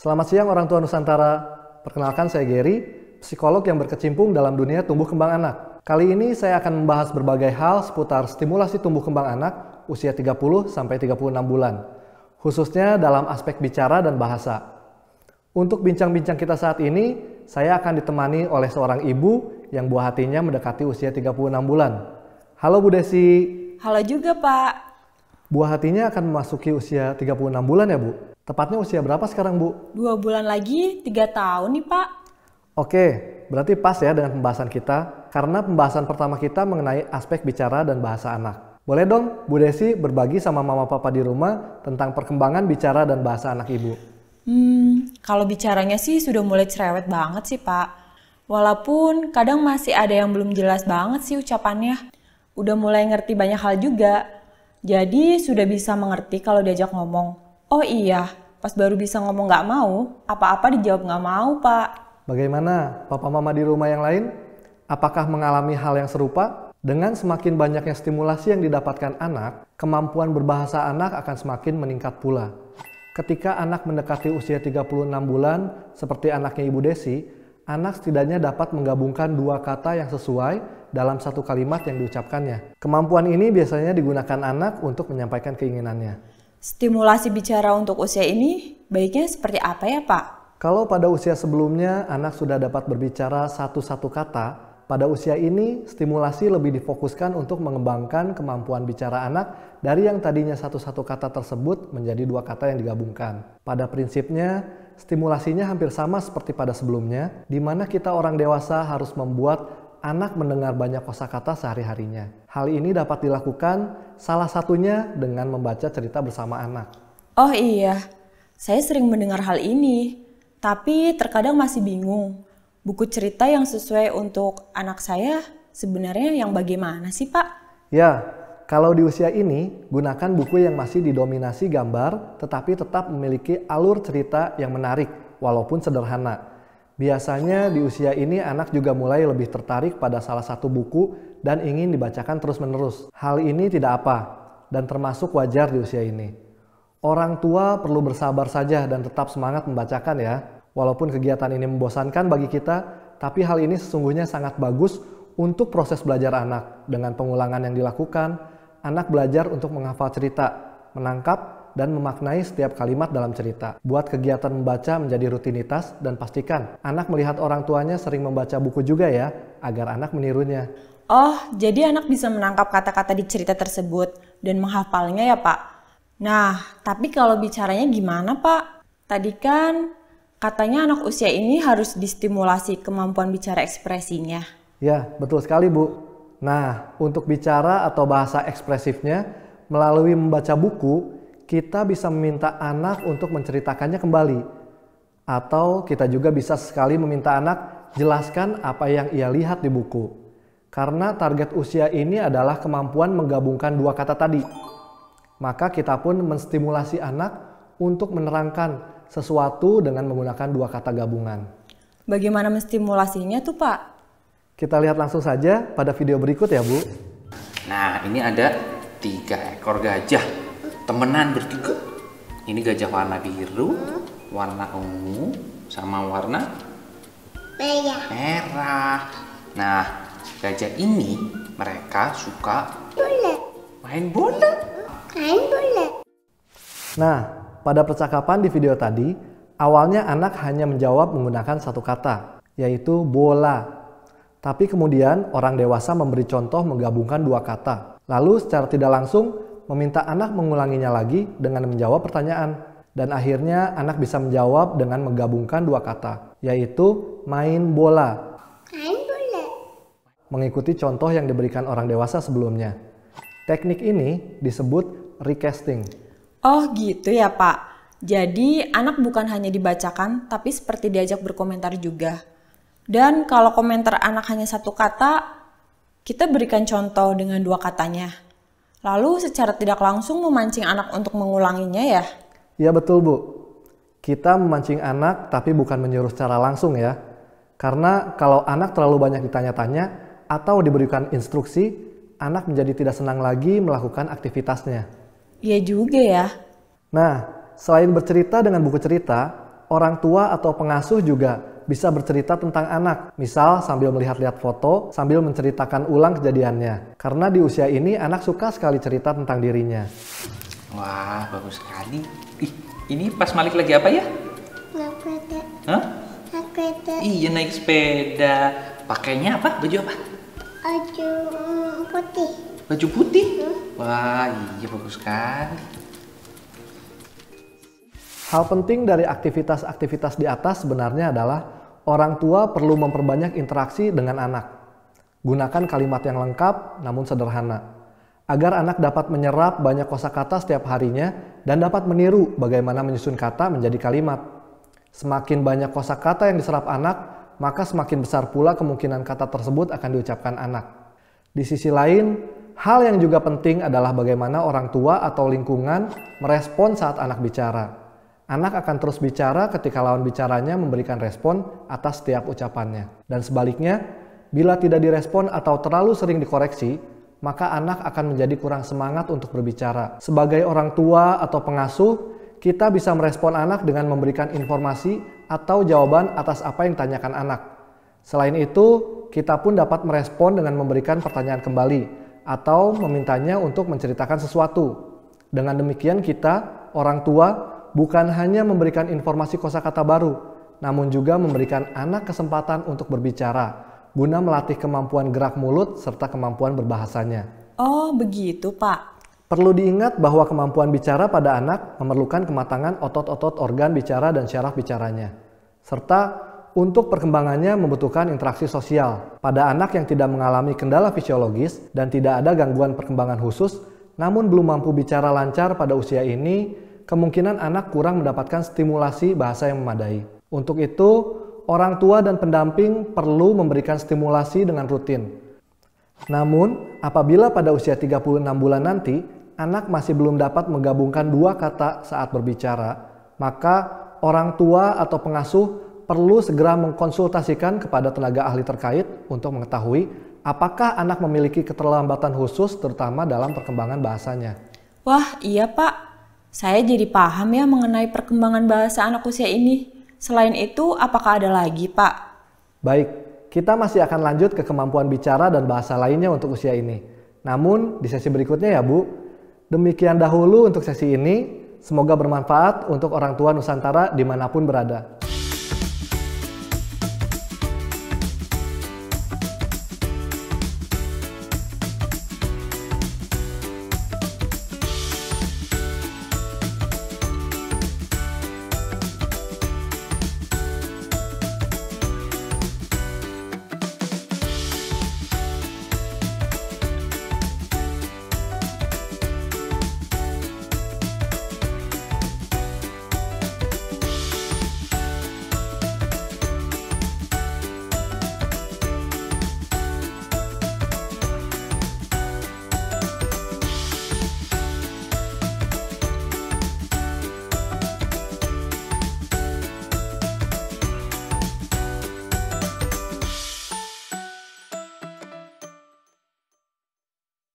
Selamat siang orang tua Nusantara. Perkenalkan saya Gary, psikolog yang berkecimpung dalam dunia tumbuh kembang anak. Kali ini saya akan membahas berbagai hal seputar stimulasi tumbuh kembang anak usia 30-36 bulan, khususnya dalam aspek bicara dan bahasa. Untuk bincang-bincang kita saat ini, saya akan ditemani oleh seorang ibu yang buah hatinya mendekati usia 36 bulan. Halo Bu Desi. Halo juga Pak. Buah hatinya akan memasuki usia 36 bulan ya Bu? Tepatnya usia berapa sekarang Bu? 2 bulan lagi 3 tahun nih Pak. Oke, berarti pas ya dengan pembahasan kita, karena pembahasan pertama kita mengenai aspek bicara dan bahasa anak. Boleh dong Bu Desi berbagi sama mama papa di rumah tentang perkembangan bicara dan bahasa anak ibu? Kalau bicaranya sih sudah mulai cerewet banget sih Pak. Walaupun kadang masih ada yang belum jelas banget sih ucapannya. Udah mulai ngerti banyak hal juga. Jadi sudah bisa mengerti kalau diajak ngomong. Oh iya, pas baru bisa ngomong nggak mau, apa-apa dijawab nggak mau Pak. Bagaimana papa mama di rumah yang lain? Apakah mengalami hal yang serupa? Dengan semakin banyaknya stimulasi yang didapatkan anak, kemampuan berbahasa anak akan semakin meningkat pula. Ketika anak mendekati usia 36 bulan, seperti anaknya Ibu Desi, anak setidaknya dapat menggabungkan dua kata yang sesuai dalam satu kalimat yang diucapkannya. Kemampuan ini biasanya digunakan anak untuk menyampaikan keinginannya. Stimulasi bicara untuk usia ini baiknya seperti apa ya Pak? Kalau pada usia sebelumnya anak sudah dapat berbicara satu-satu kata, pada usia ini stimulasi lebih difokuskan untuk mengembangkan kemampuan bicara anak dari yang tadinya satu-satu kata tersebut menjadi dua kata yang digabungkan. Pada prinsipnya, stimulasinya hampir sama seperti pada sebelumnya, di mana kita orang dewasa harus membuat anak mendengar banyak kosakata sehari-harinya. Hal ini dapat dilakukan salah satunya dengan membaca cerita bersama anak. Oh iya, saya sering mendengar hal ini, tapi terkadang masih bingung. Buku cerita yang sesuai untuk anak saya sebenarnya yang bagaimana sih Pak? Ya, kalau di usia ini, gunakan buku yang masih didominasi gambar, tetapi tetap memiliki alur cerita yang menarik, walaupun sederhana. Biasanya di usia ini anak juga mulai lebih tertarik pada salah satu buku dan ingin dibacakan terus-menerus. Hal ini tidak apa dan termasuk wajar di usia ini. Orang tua perlu bersabar saja dan tetap semangat membacakan ya. Walaupun kegiatan ini membosankan bagi kita, tapi hal ini sesungguhnya sangat bagus untuk proses belajar anak. Dengan pengulangan yang dilakukan, anak belajar untuk menghafal cerita, menangkap dan memaknai setiap kalimat dalam cerita. Buat kegiatan membaca menjadi rutinitas dan pastikan anak melihat orang tuanya sering membaca buku juga ya, agar anak menirunya. Oh, jadi anak bisa menangkap kata-kata di cerita tersebut dan menghafalnya ya Pak? Nah, tapi kalau bicaranya gimana Pak? Tadi kan katanya anak usia ini harus distimulasi kemampuan bicara ekspresinya. Ya, betul sekali Bu. Nah, untuk bicara atau bahasa ekspresifnya, melalui membaca buku, kita bisa meminta anak untuk menceritakannya kembali. Atau kita juga bisa sekali meminta anak jelaskan apa yang ia lihat di buku. Karena target usia ini adalah kemampuan menggabungkan dua kata tadi. Maka kita pun menstimulasi anak untuk menerangkan sesuatu dengan menggunakan dua kata gabungan. Bagaimana menstimulasinya tuh Pak? Kita lihat langsung saja pada video berikut ya Bu. Nah, ini ada 3 ekor gajah. Temenan bertiga. Ini gajah warna biru, warna ungu, sama warna merah. Nah, gajah ini mereka suka main bola. Nah, pada percakapan di video tadi, awalnya anak hanya menjawab menggunakan satu kata, yaitu bola. Tapi kemudian orang dewasa memberi contoh menggabungkan dua kata. Lalu secara tidak langsung meminta anak mengulanginya lagi dengan menjawab pertanyaan. Dan akhirnya anak bisa menjawab dengan menggabungkan dua kata, yaitu main bola. Mengikuti contoh yang diberikan orang dewasa sebelumnya. Teknik ini disebut recasting. Oh gitu ya Pak. Jadi anak bukan hanya dibacakan, tapi seperti diajak berkomentar juga. Dan kalau komentar anak hanya satu kata, kita berikan contoh dengan dua katanya. Lalu secara tidak langsung memancing anak untuk mengulanginya ya? Ya betul Bu. Kita memancing anak tapi bukan menyuruh secara langsung ya. Karena kalau anak terlalu banyak ditanya-tanya atau diberikan instruksi, anak menjadi tidak senang lagi melakukan aktivitasnya. Iya juga ya. Nah, selain bercerita dengan buku cerita, Orang tua atau pengasuh juga bisa bercerita tentang anak, misal sambil melihat-lihat foto, sambil menceritakan ulang kejadiannya. Karena di usia ini anak suka sekali cerita tentang dirinya. Wah, bagus sekali. Ih, ini pas Malik lagi apa ya? Naik sepeda. Hah? Naik sepeda. Iya, naik sepeda. Pakainya apa? Baju apa? Baju putih. Baju putih? Wah, iya bagus sekali. Hal penting dari aktivitas-aktivitas di atas sebenarnya adalah orang tua perlu memperbanyak interaksi dengan anak. Gunakan kalimat yang lengkap namun sederhana, agar anak dapat menyerap banyak kosakata setiap harinya dan dapat meniru bagaimana menyusun kata menjadi kalimat. Semakin banyak kosakata yang diserap anak, maka semakin besar pula kemungkinan kata tersebut akan diucapkan anak. Di sisi lain, hal yang juga penting adalah bagaimana orang tua atau lingkungan merespon saat anak bicara. Anak akan terus bicara ketika lawan bicaranya memberikan respon atas setiap ucapannya. Dan sebaliknya, bila tidak direspon atau terlalu sering dikoreksi, maka anak akan menjadi kurang semangat untuk berbicara. Sebagai orang tua atau pengasuh, kita bisa merespon anak dengan memberikan informasi atau jawaban atas apa yang ditanyakan anak. Selain itu, kita pun dapat merespon dengan memberikan pertanyaan kembali atau memintanya untuk menceritakan sesuatu. Dengan demikian kita, orang tua, bukan hanya memberikan informasi kosakata baru, namun juga memberikan anak kesempatan untuk berbicara, guna melatih kemampuan gerak mulut serta kemampuan berbahasanya. Oh, begitu, Pak. Perlu diingat bahwa kemampuan bicara pada anak memerlukan kematangan otot-otot organ bicara dan syaraf bicaranya. Serta untuk perkembangannya membutuhkan interaksi sosial. Pada anak yang tidak mengalami kendala fisiologis dan tidak ada gangguan perkembangan khusus, namun belum mampu bicara lancar pada usia ini, kemungkinan anak kurang mendapatkan stimulasi bahasa yang memadai. Untuk itu, orang tua dan pendamping perlu memberikan stimulasi dengan rutin. Namun, apabila pada usia 36 bulan nanti, anak masih belum dapat menggabungkan dua kata saat berbicara, maka orang tua atau pengasuh perlu segera mengkonsultasikan kepada tenaga ahli terkait untuk mengetahui apakah anak memiliki keterlambatan khusus terutama dalam perkembangan bahasanya. Wah, iya, Pak. Saya jadi paham ya mengenai perkembangan bahasa anak usia ini. Selain itu, apakah ada lagi, Pak? Baik, kita masih akan lanjut ke kemampuan bicara dan bahasa lainnya untuk usia ini. Namun, di sesi berikutnya ya, Bu. Demikian dahulu untuk sesi ini. Semoga bermanfaat untuk orang tua Nusantara dimanapun berada.